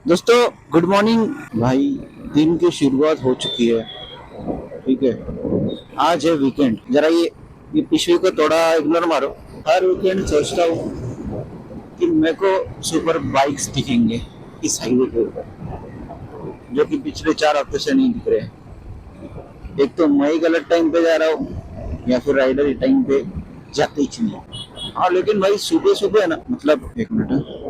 दोस्तों good morning भाई। दिन की शुरुआत हो चुकी है। ठीक है, आज है वीकेंड। जरा ये पिछले को थोड़ा इग्नोर मारो। हर वीकेंड सोचता हूँ कि मेरे को सुपर बाइक्स दिखेंगे इस हाईवे के ऊपर, जो कि पिछले 4 हफ्ते से नहीं दिख रहे हैं। एक तो मैं ही गलत टाइम पे जा रहा हूँ या फिर राइडर ही टाइम पे जाते ही नहीं। हाँ लेकिन भाई सुबह सुबह है ना, मतलब एक मिनट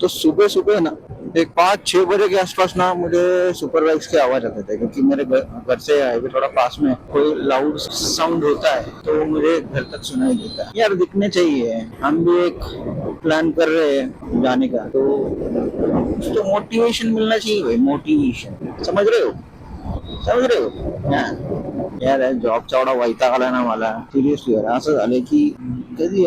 तो सुबह सुबह है ना, एक 5-6 बजे के आसपास ना मुझे सुपर बाइक्स की आवाज आते थे, क्योंकि मेरे घर से हाईवे थोड़ा पास में। कोई लाउड साउंड होता है तो मुझे घर तक सुनाई देता है। यार दिखने चाहिए। हम भी एक प्लान कर रहे हैं जाने का, तो मोटिवेशन मिलना चाहिए भाई। मोटिवेशन समझ रहे हो? समझ रहे हो? यार जॉबचा एवढा वैताग आला ना मला, सिरियसली यार। असं झालंय की कधी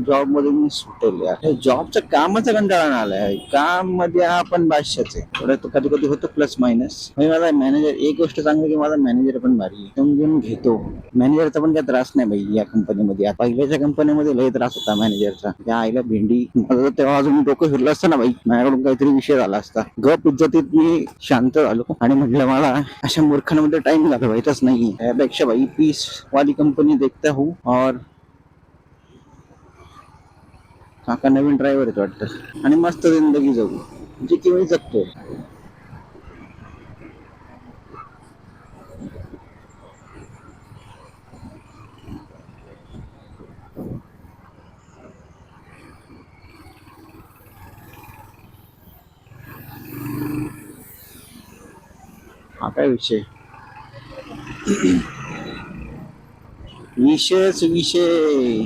जॉब मध्ये मी सुटेल यार। जॉबचं कामाचा कंटाळा आलाय। काम मध्ये आपण बादशाच आहे थोडं, तो कधी कधी होतो प्लस मायनस। माझा मॅनेजर, एक गोष्ट सांगतो की माझा मॅनेजर पण भारी आहे, समजून घेतो। मॅनेजरचा पण काही त्रास नाही भाई या कंपनीमध्ये। पहिल्याच्या कंपनीमध्ये लय त्रास होता मॅनेजरचा, त्या आईला भेंडी। मला त्यावेळा अजून डोकं फिरलं असतं ना भाई, माझ्याकडून काहीतरी विषय झाला असता। गप इज्जतीत मी शांत झालो आणि म्हटलं मला अशा मूर्खांमध्ये टाइम घालवायचाच नाही। त्यापेक्षा भाई पीस वाली कंपनी देखता हूँ। और काका नवीन ड्रायव्हर आहेत वाटतं, आणि मस्त जिंदगी जगू, जी की मी जगतो। हा काय विषय? विषयच विषय।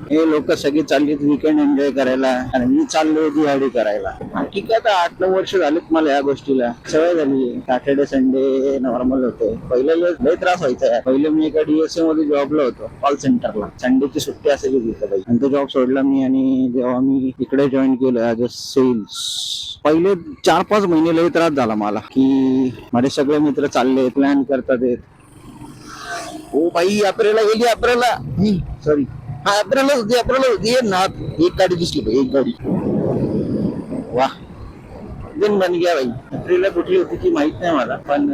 हे लोक सगळे चाललेत वीकेंड एन्जॉय करायला आणि मी चाललोय दिवाळी करायला। हा, ठीक आहे, आता 8-9 वर्ष झालेत मला या गोष्टीला सवय झाली। सॅटर्डे संडे नॉर्मल होते। पहिले लय त्रास व्हायचा। पहिले मी एका डीएसए मध्ये जॉबला होतो, कॉल सेंटरला। संडेची सुट्टी असायची तिथं बाई, आणि तो जॉब सोडला मी। आणि जेव्हा मी इकडे जॉईन केलं ऍज अ सेल्स, पहिले 4-5 महिने लय त्रास झाला मला की माझे सगळे मित्र चालले, प्लॅन करतात। ओ भाई अप्रेला गेली, अप्रेला सॉरी, हा अप्रेला होती, अप्रेला होती ना। एक गाडी दिसली भाई, एक गाडी। वाह, दिन बन गया भाई। अप्रेला कुठली होती ती माहित नाही मला, पण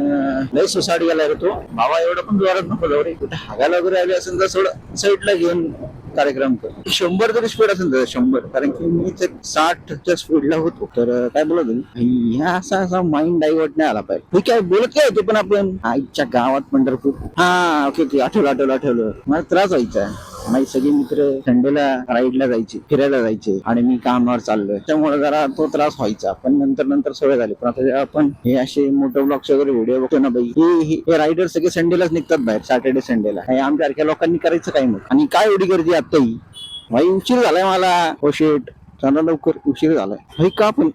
लय सोसायटी गेला तो बाबा। एवढं पण जोरात नको जाऊ रे, कुठे हागायला वगैरे आले असेल तर थोडं साईडला घेऊन कार्यक्रम कर। 100 तरी स्पीड असेल तर 100, कारण की मी 60च्या स्पीडला होतो। तर काय बोलत होती, असा असा माइंड डायव्हर्ट नाही आला पाहिजे। ठीक आहे, बोलत काय होतो पण आपण आईच्या गावात पंढरपूर। हा ओके ओके, आठवलं। मला त्रास व्हायचा। माझे सगळे मित्र संडेला राईडला जायचे, फिरायला जायचे, आणि मी कामावर चाललोय, त्यामुळे जरा तो त्रास व्हायचा। पण नंतर सवय झाली। पण आता जेव्हा आपण हे असे मोठे ब्लॉग्स वगैरे व्हिडिओ बघतो ना भाई, हे रायडर सगळे संडेलाच निघतात बाहेर, सॅटर्डे संडेला। आमच्यासारख्या लोकांनी करायचं काय मग? आणि काय एवढी गर्दी आता ही भाई? उशीर झालाय मला। हो शेट, चला लवकर, उशीर झालाय भाई। का पण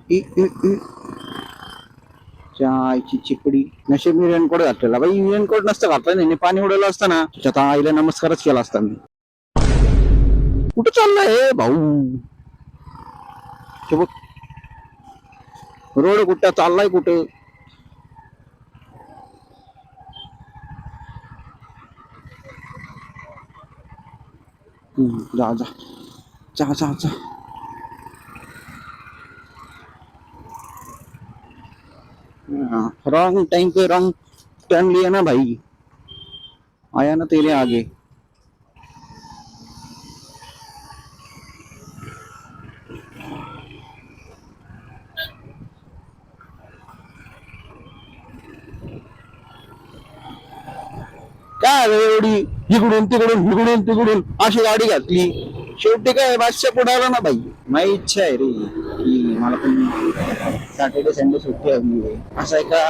आईची चिपडी। नशीब मी रेनकोट घातलेला भाई। रेनकोट नसतं घातला नाही, पाणी उडवलं असतं ना, त्याच्यात आईला नमस्कारच केला असता मी। कुठं चाललंय हे भाऊ? ते बघ, रोड कुठं चाललाय, कुठं? जा जा जा जा जा। रॉन्ग टाइम पे रॉन्ग टर्न लिया ना भाई, आया ना तेरे आगे। काय एवढी इकडून अशी गाडी घातली? शेवटी काय बादशाह पुढे ना भाई। माझी इच्छा आहे रे की मला पण सॅटर्डे संडे सुट्टी हवी आहे। असं एका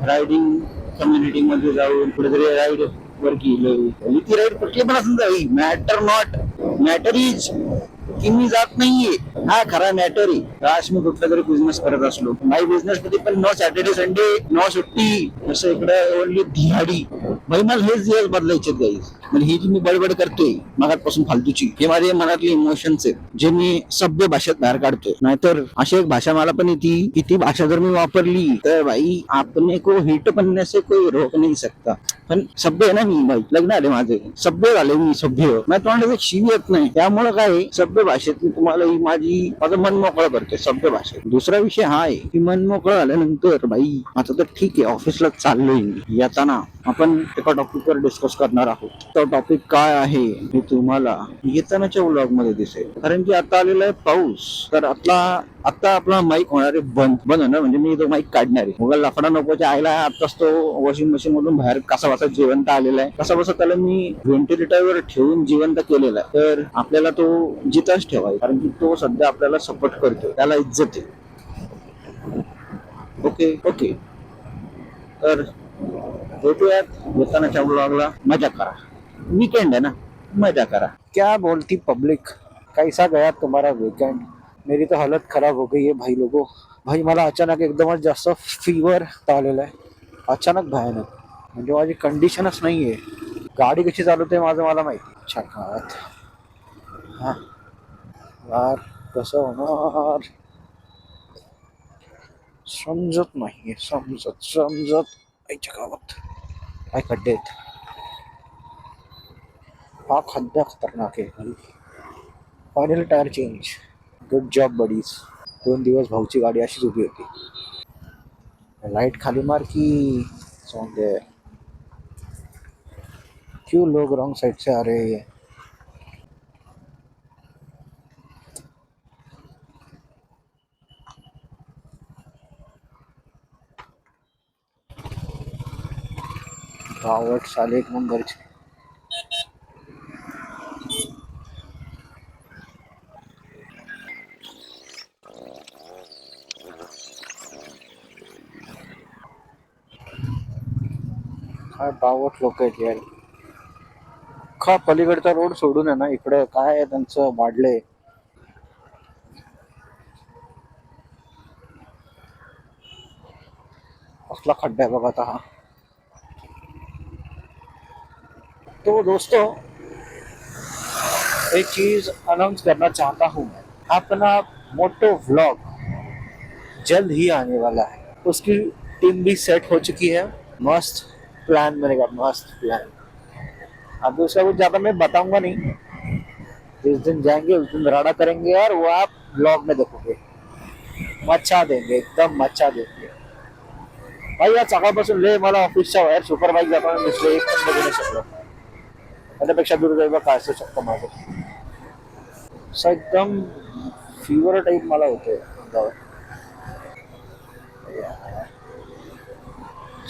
रायडिंग कम्युनिटी मध्ये जाऊन कुठेतरी राईड वर केलं। ती राईड कुठली पण असेल जावी, मॅटर नॉट, मॅटर इज की मी जात नाहीये, हा खरा मॅटर आहे। काश मी कुठला तरी बिझनेस करत असलो, माझी बिझनेस मध्ये पण नो सॅटर्डे संडे, नो सुट्टी, असं इकडे ओनली दिहाडी भाई। मला हेच दिवस बदलायचे गाईज। म्हणजे ही जी मी बडबड करतोय मगापासून फालतूची, हे माझे मनातले इमोशन्स आहेत, जे मी सभ्य भाषेत बाहेर काढतोय। नाहीतर अशी एक भाषा मला पण येते की ती भाषा जर मी वापरली तर भाई आपने को हिट बनने से कोई रोक नहीं सकता। पण सभ्य आहे ना मी भाई, लग्न आले माझे, सभ्य झाले मी, सभ्य। माझ्या तोंडात एक शिवी येत नाही, त्यामुळे काय सभ्य भाषेत मी तुम्हाला ही माझं मन मोकळं करतो। ते सभ्य भाषा आहे. दुसरा विषय हा आहे की मन मोकळं झाल्यानंतर भाई आता तर ठीक आहे, ऑफिसला चाललोय मी, येताना आपण एका टॉपिकवर डिस्कस करणार आहोत. तो टॉपिक काय आहे हे तुम्हाला येतानाच्या व्लॉग मध्ये दिसेल. कारण की आता आलेला आहे पाऊस, तर आता आपला माईक होणार आहे बंद होणार, म्हणजे मी तो माईक काढणार आहे. मग लाकडा नकोच्या आयला आताच तो वॉशिंग मशीन मधून बाहेर कसा बसा जिवंत आलेला आहे, कसा बसा त्याला मी व्हेंटिलेटरवर ठेवून जिवंत केलेला आहे. तर आपल्याला तो जिथंच ठेवाय, कारण की तो सध्या आपल्याला सपोर्ट करतो, त्याला इज्जत आहे. ओके ओके, तर भेटूयात येतानाच्या व्लॉगला. मजा करा, वीकेंड है ना, मजा करा. क्या बोलती पब्लिक, कैसा गया तुम्हारा वीकेंड? मेरी तो हालत खराब हो गई है भाई लोगों. भाई मला अचानक एकदमच जास्त फीवर आलेला आहे, अचानक भयानक, म्हणजे माझी कंडिशनच नाही आहे. गाडी कशी चालवते माझं मला माहिती. छाकात हा यार, कसं होणार समजत नाही, समजत आईच्या गावात काय खड्डे आहेत. हा खड्डा खतरनाक आहे भाई. Finally tyre change, good job buddies. 2 दिवस भाऊची गाडी अशीच उभी होती. लाइट खाली मार की सॉन्ग है. क्यों लोग रॉन्ग साइड से आ रहे हैं? आवट साले एक नंबरचे. काय बावट लोक आहेत यार. अख्खा पलीकडचा रोड सोडून आहे ना, इकडं काय आहे त्यांचं वाढलंय. कसला खड्डा आहे बघा आता हा. तो दोस्तों, एक चीज अनाउंस करना चाहता हूँ मैं. अपना मोटो व्लॉग जल्द ही आने वाला है. उसकी टीम भी सेट हो चुकी है. मस्त प्लान बनेगा, मस्त प्लान. अब उसका कुछ ज्यादा मैं बताऊंगा नहीं. जिस दिन जाएंगे उस दिन राडा करेंगे और वो आप ब्लॉग में देखोगे. मचा देंगे, एकदम मचा देंगे भाई. या सकाळपासून लय मला ऑफिसच्या बाहेर सुपरबाईक जाताना दिसले, एक पण बघू नाही शकलो. त्याच्यापेक्षा दुर्दैव काय असू शकतं माझं. असं एकदम फीवर टाईप मला होतोय अंगावर.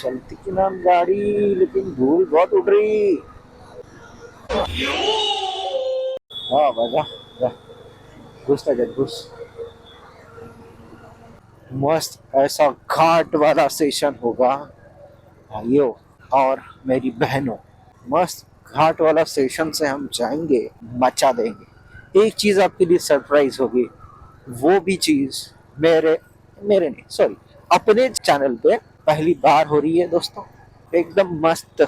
चलती की नाम गाड़ी लेकिन धूल बहुत उड़ रही. हाँ बजा जा, घुस त्याच्यात घुस. मस्त ऐसा घाट वाला सेशन होगा भाइयों और मेरी बहनों. मस्त घाट वाला सेशन से हम जाएंगे, मचा देंगे. एक चीज आपके लिए सरप्राइज होगी, वो भी चीज मेरे मेरे नहीं सॉरी अपने चैनल पे पहली बार हो रही है दोस्तों. एकदम मस्त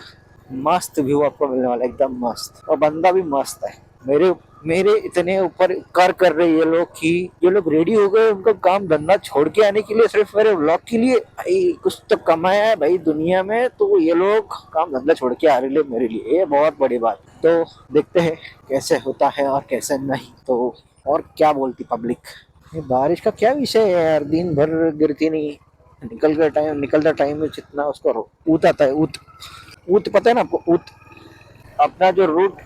मस्त व्यू आपको मिलने वाला है, एकदम मस्त. और बंदा भी मस्त है. मेरे मेरे इतने ऊपर कर रहे ये लोग कि ये लोग रेडी हो गए उनका काम धंधा छोड़ के आने के लिए, सिर्फ मेरे व्लॉग के लिए. भाई कुछ तो कमाया है भाई दुनिया में, तो ये लोग काम धंधा छोड़ के आ रहे हैं मेरे लिए, ये बहुत बड़ी बात. तो देखते हैं कैसे होता है और कैसे नहीं. तो और क्या बोलती पब्लिक. ये बारिश का क्या विषय है यार, दिन भर गिरती नहीं. निकलता टाइम में जितना उसको ऊत आता है. ऊत ऊत पता है ना आपको, ऊत. अपना जो रूट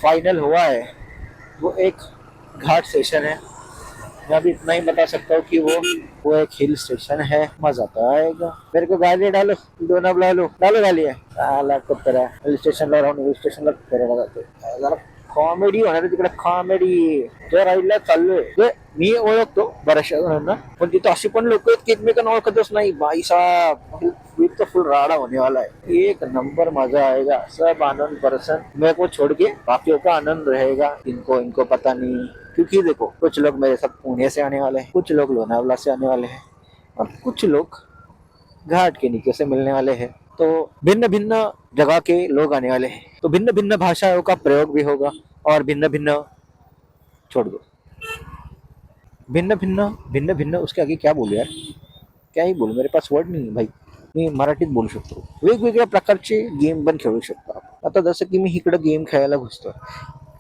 फाइनल हुआ है वो एक घाट स्टेशन है. मैं अभी इतना ही बता सकता हूँ कि वो एक हिल स्टेशन है. मजा तो आएगा. मेरे को गाली डालो, दोनों बुला लो, डालो गाली है. हिल स्टेशनला राहून हिल स्टेशनला फिरायला जाते. जरा कॉमेडी होणार आहे तिकडे, कॉमेडी. त्या राईडला चाललोय, मी ओळखतो बऱ्याचशा जणांना, पण तिथे अशी पण लोक आहेत की एकमेकांना ओळखतच नाही. भाई साहब तो फुल राडा होने वाला है. एक नंबर मजा आएगा. सब आनंद परसन मेरे को छोड़ के बाकियों का आनंद रहेगा. इनको पता नहीं, क्योंकि देखो कुछ लोग मेरे साथ पुणे से आने वाले हैं, कुछ लोग लोनावला से आने वाले हैं, और कुछ लोग घाट के नीचे से मिलने वाले हैं. तो भिन्न भिन्न जगह के लोग आने वाले हैं, तो भिन्न भिन्न भाषाओं का प्रयोग भी होगा. और भिन्न भिन्न छोड़ दो, भिन्न भिन्न उसके आगे क्या बोलू यार, क्या ही बोलू, मेरे पास वर्ड नाही भाई. मी मराठीत बोलू शकतो. वेगवेगळ्या प्रकारचे गेम पण खेळू शकतो. आता जसं की मी इकडे गेम खेळायला घुसतो,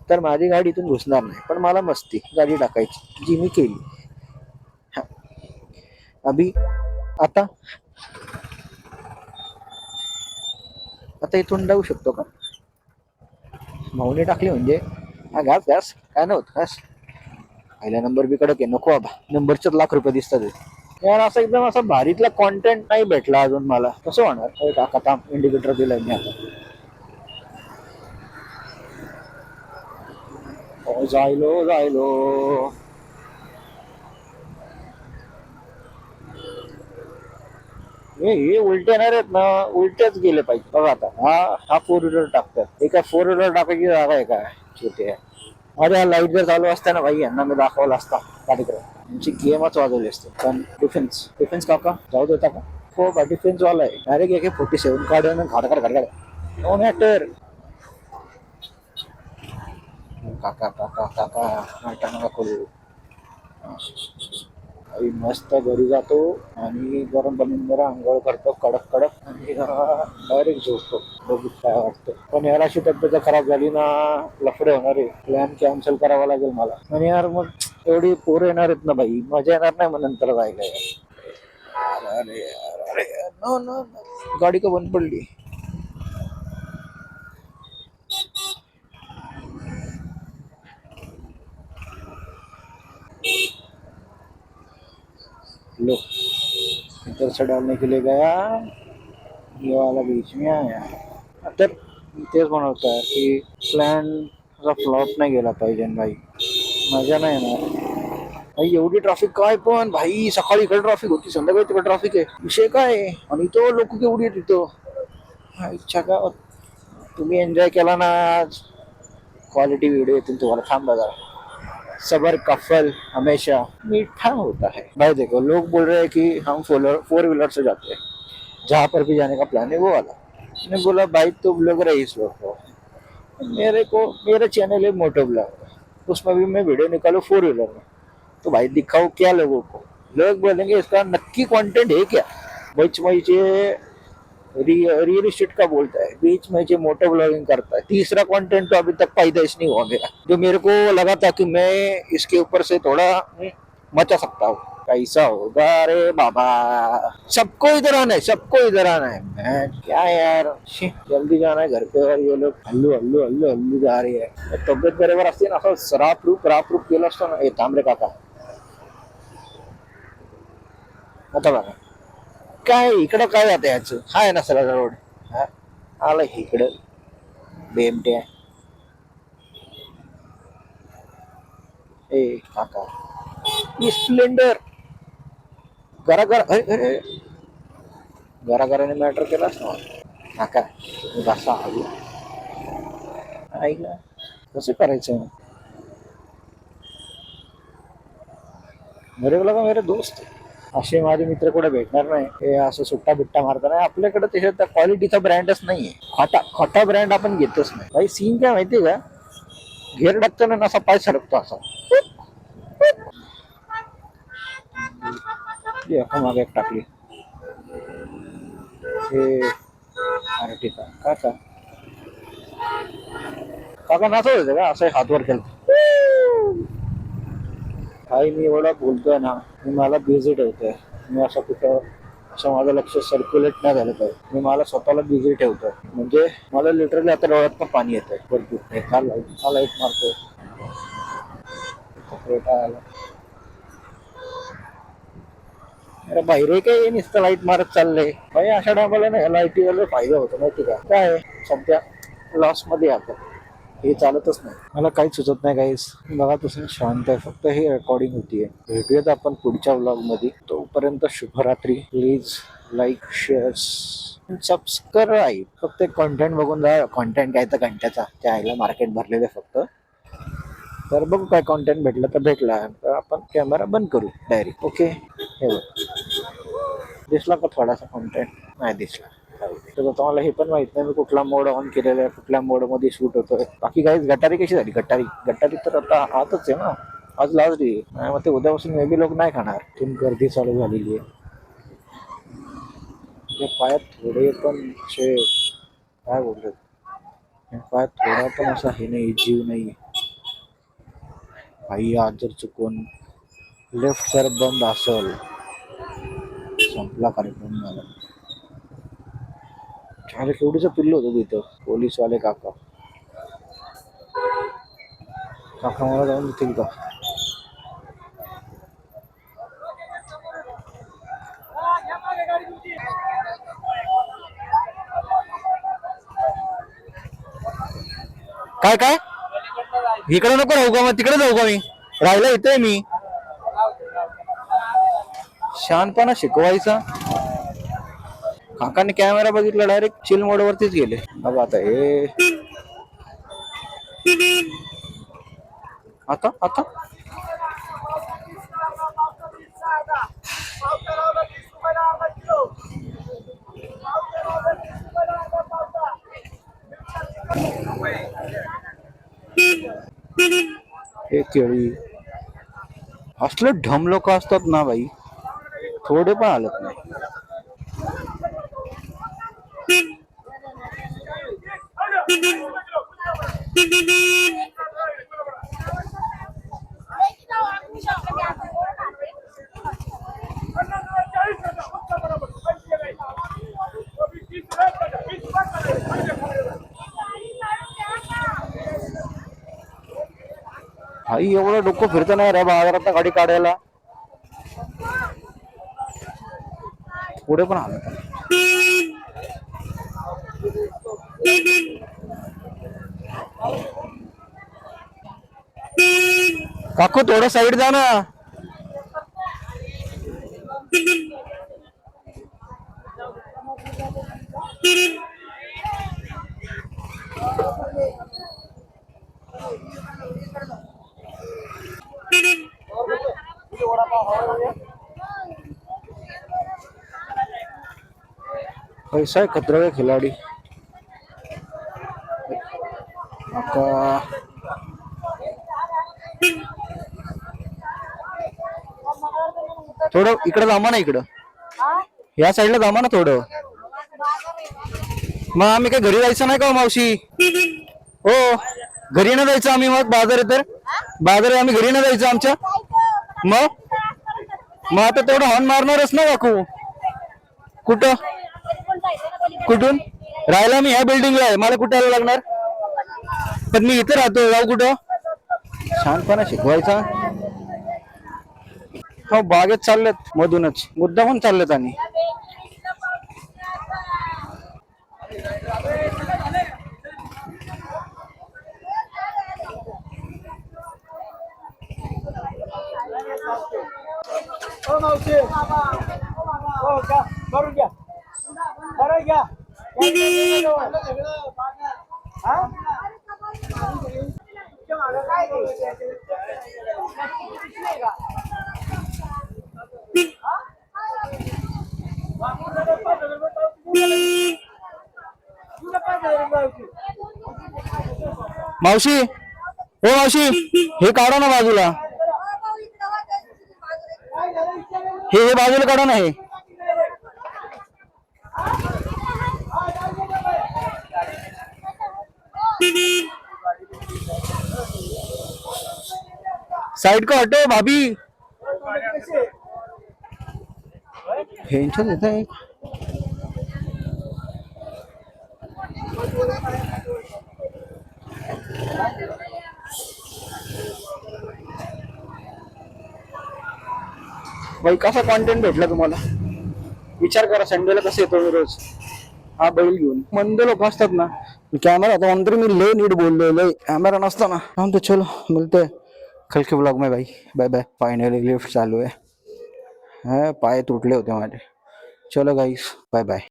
तर माझी गाडी इथून घुसणार नाही, पण मला मस्ती गाडी टाकायची जी मी केली. अभी आता आता इथून जाऊ शकतो का? माऊने टाकली म्हणजे हा घास घास काय नव्हतं घास. पहिला नंबर बी कडक आहे, नको बाबा. नंबरचे ₹1,00,000 दिसतात हे. यार असं एकदम असा भारीतला कॉन्टेंट नाही भेटला अजून मला. कसं होणार? अरे काका थांब, इंडिकेटर दिलाय मी आता. जायलो जायलो. हे उलटे येणार आहेत ना, उलटेच गेले पाहिजे बघा आता. हा फोर व्हीलर टाकतात, हे काय फोर व्हीलर टाकायची जागा आहे काय छोटे? अरे हा लाईट जर चालू असता ना भाई, यांना मी दाखवला असता कार्यक्रम. यांची गेमच वाजवली असते. पण डिफेन्स डिफेन्स काका जाऊ देता का? हो का डिफेन्स वाला आहे डायरेक्ट AK-47 काढून घाडकार घाडकार. No matter. काका काका काका नाटक नका करू. आई मस्त घरी जातो आणि गरम पाणी जरा आंघोळ करतो कडक कडक आणि डायरेक्ट झोपतो. बघू काय वाटतं. पण यार अशी तब्येत खराब झाली ना, लफडे होणार आहे. प्लॅन कॅन्सल करावा लागेल मला. आणि यार मग एवढी पोरं येणार आहेत ना भाई, मजा येणार नाही मग नंतर जायला यार. अरे यार अरे नो नो नो, गाडी का बंद पडली? लो इधर से डालने के लिए गया, ये वाला बीच में आया. तर तेच म्हणत आहे की प्लॅन फ्लॉप नाही गेला पाहिजे भाई, मजा नाही येणार भाई. एवढी ट्रॅफिक काय पण भाई, सकाळी इकडे ट्रॅफिक होती, संध्याकाळी तिकडे ट्रॅफिक आहे. विषय काय आहे? आणि तो लोक केवढी आहेत तिथं. हा, इच्छा का तुम्ही एन्जॉय केला ना आज? क्वालिटी व्हिडिओ येतील तुम्हाला, थांबा जरा. सबर का फल हमेशा मीठा होता है भाई. देखो लोग बोल रहे हैं कि हम फोर व्हीलर से जाते हैं, जहाँ पर भी जाने का प्लान है वो वाला. मैंने बोला भाई तुम लोग रईस लोग हो, मेरे को मेरा चैनल है मोटो ब्लॉग, उसमें भी मैं वीडियो निकालू फोर व्हीलर में. तो भाई दिखाओ क्या लोगों को. लोग बोलेंगे इसका नक्की कंटेंट है क्या? बीच में ये रियल इस्टेट का बोलता है, बीच में ये मोटो ब्लॉगिंग करता है. तीसरा कंटेंट तो अभी तक पैदाइश नहीं हुआ मेरा, जो मेरे को लगा था कि मैं इसके ऊपर से थोड़ा मचा सकता हूँ. कैसा होगा रे बाबा. सबको इधर आना है, सबको इधर आना है. मैं क्या यार जल्दी जाना है घर पे. और ये लोग हल्लू हल्लू हल्लू हल्लू जा रही है. तब्येत बरोबर असते ना, असं राप रूप केलं असतं ना. हे तांबरे काका आता बघा काय इकडं काय जातं याचं. हा आहे ना सरळ रोड, हा आला इकडं बेमट्या. ए काका स्प्लेंडर घरा अरे अरे घराघराने मॅटर केलास ना काका. बसा हवी ऐकलं कसं करायचं. मेरे को लगा मेरे दोस्त असे माझे मित्र कुठे भेटणार नाही. हे असं सुट्टा बिट्टा मारता नाही आपल्याकडे. त्याच्यात क्वालिटीचा ब्रँडच नाहीये. खोटा ब्रँड आपण घेतच नाही भाई. सीन काय माहितीये का, घेर टाकताना असा पाय सरकतो असा. मागे एक टाकली हे. अरे ठीक आहे काका काका नाचत होते का असं हातवर केलं. काही मी एवढा बोलतोय ना, मी मला बिझी ठेवतोय. मी असं कुठं असं माझं लक्ष सर्क्युलेट नाही झालं पाहिजे. मी मला स्वतःला बिझी ठेवतोय. म्हणजे मला लिटरली आता डोळ्यात पण पाणी येतंय भरपूर. हा लाईट मारतोय. अरे बाहेर काय नुसतं लाईट मारत चाललंय भाई. अशा टायमाला ना लाईटीवर फायदा होतो माहिती का. काय सध्या लॉस मध्ये आता हे चालतच नाही. मला काहीच सुचत नाही काहीच. बघा तुम्ही शांत आहे, फक्त हे रेकॉर्डिंग होतीये. भेटूयात आपण पुढच्या व्लॉग मध्ये. तोपर्यंत शुभरात्री. Please like share subscribe. फक्त कंटेंट बघून जा. कंटेंट काय तर घंट्याचा त्या आईला मार्केट भरलेलं फक्त. तर बघू काय कॉन्टेंट भेटलं तर भेटला, तर आपण कॅमेरा बंद करू डायरेक्ट. ओके हे बघ दिसला का थोडासा कॉन्टेंट? नाही दिसला. तर तुम्हाला हे पण माहित नाही मी कुठला मोड ऑन केलेला आहे, कुठल्या मोड मध्ये शूट होतोय. बाकी काही गटारी कशी झाली. गटारी तर आता आतच आहे ना. आज लास्ट डे आहे. मग ते उद्यापासून मे बी लोक नाही खाणार. तीन गर्दी चालू झालेली आहे. पायात थोडे पण असे काय बोलतात, पायात थोडा पण असा हे नाही, जीव नाही भाई. आज जर चुकून लेफ्ट जर बंद असेल संपला कार्यक्रम झाला. अरे केवढीचं पिल्लू होतं तिथं. पोलीसवाले काका काका मला जाऊन देतील का? काय काय इकडे नको राहू का? मग तिकडे जाऊ का? मी राहिला इथे मी. शहाणपणा शिकवायचा. काकाने कॅमेरा बघितला डायरेक्ट चिल मोड वरतीच गेले. बघा आता हे आता आता हे केळी असले ढम लोक असतात ना बाई, थोडे पण हालत नाही. भाई एवढं डोकं फिरतं नाही रे बाजारात गाडी काढायला. पुढे पण आलं काकू, थोडं साईड जा ना. पैसा है खतरा का खिलाड़ी. थोडं इकडे जामा ना, इकडं या साईडला जामा ना थोडं. मग आम्ही काय घरी जायचं नाही का मावशी? हो घरी ना जायचं आम्ही. मग बाजार आहे तर बाजार आहे, आम्ही घरी ना जायचं आमच्या. मग आता तेवढं हॉर्न मारणारच ना काकू. कुठं कुठून राहायला? मी ह्या बिल्डिंगला आहे, मला कुठे यायला लागणार? पण मी इथे राहतो, जाऊ कुठं? शांतपणा शिकवायचा. हो बागेत चाललेत मधूनच, मुद्दा पण चाललेत. आणि मावशी, हो मावशी, हे काढा ना बाजूला. हे बाजूला काढा ना. हे साइड को हटो भाभी. टेंशन देता है. भाई कसा कंटेंट भेटला तुम्हाला? विचार करा, संडेला कसं येतो मी रोज हा बैल घेऊन. मंद लोक असतात ना. कॅमेरा होता म्हणून मी लय नीट बोललो. लय कॅमेरा नसता ना. हम तो चलो मिलते कल के ब्लॉग में भाई. Bye bye. फाइनली लिफ्ट चालू है. पाय तुटले होते माझे. चलो गाइस, बाय बाय.